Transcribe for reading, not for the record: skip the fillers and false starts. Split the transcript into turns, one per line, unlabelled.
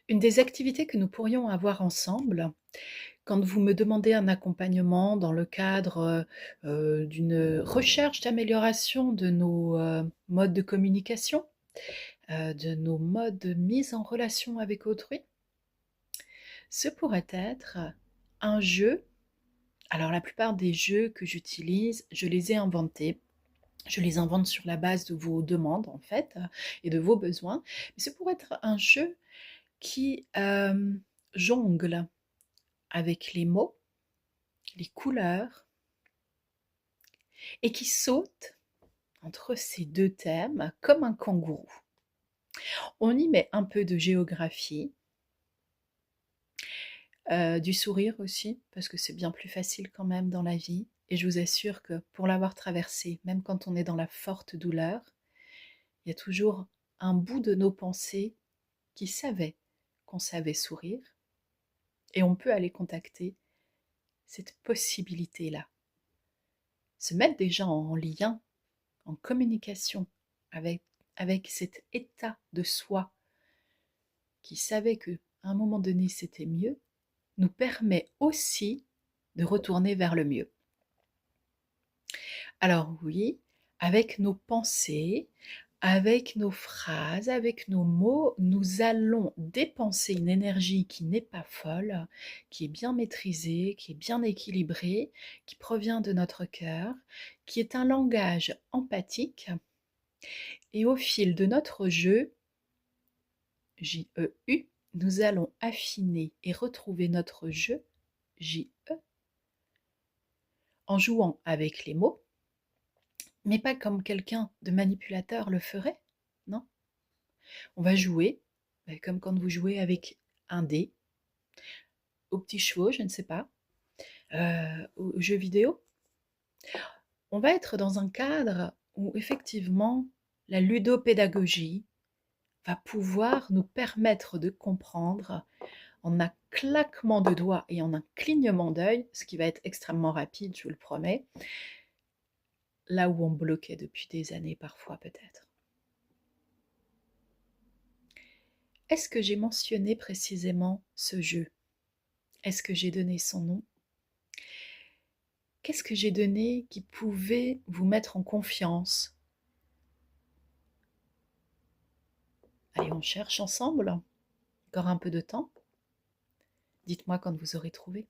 Une des activités que nous pourrions avoir ensemble, quand vous me demandez un accompagnement dans le cadre, d'une recherche d'amélioration de nos, modes de communication, de nos modes de mise en relation avec autrui, ce pourrait être un jeu. Alors la plupart des jeux que j'utilise, je les ai inventés. Je les invente sur la base de vos demandes en fait, et de vos besoins. Mais ce pourrait être un jeu qui, jongle avec les mots, les couleurs, et qui saute entre ces deux thèmes comme un kangourou. On y met un peu de géographie, du sourire aussi, parce que c'est bien plus facile quand même dans la vie. Et je vous assure que pour l'avoir traversé, même quand on est dans la forte douleur, il y a toujours un bout de nos pensées qui savait qu'on savait sourire, et on peut aller contacter cette possibilité-là. Se mettre déjà en lien, en communication avec, avec cet état de soi qui savait qu'à un moment donné c'était mieux, nous permet aussi de retourner vers le mieux. Alors oui, avec nos pensées, avec nos phrases, avec nos mots, nous allons dépenser une énergie qui n'est pas folle, qui est bien maîtrisée, qui est bien équilibrée, qui provient de notre cœur, qui est un langage empathique. Et au fil de notre jeu, J-E-U, nous allons affiner et retrouver notre jeu, J-E, en jouant avec les mots, mais pas comme quelqu'un de manipulateur le ferait, non. On va jouer, comme quand vous jouez avec un dé, aux petits chevaux, je ne sais pas, aux jeux vidéo. On va être dans un cadre où effectivement la ludopédagogie va pouvoir nous permettre de comprendre en un claquement de doigts et en un clignement d'œil, ce qui va être extrêmement rapide, je vous le promets, là où on bloquait depuis des années parfois peut-être. Est-ce que j'ai mentionné précisément ce jeu? Est-ce que j'ai donné son nom? Qu'est-ce que j'ai donné qui pouvait vous mettre en confiance? Allez, on cherche ensemble. Encore un peu de temps. Dites-moi quand vous aurez trouvé.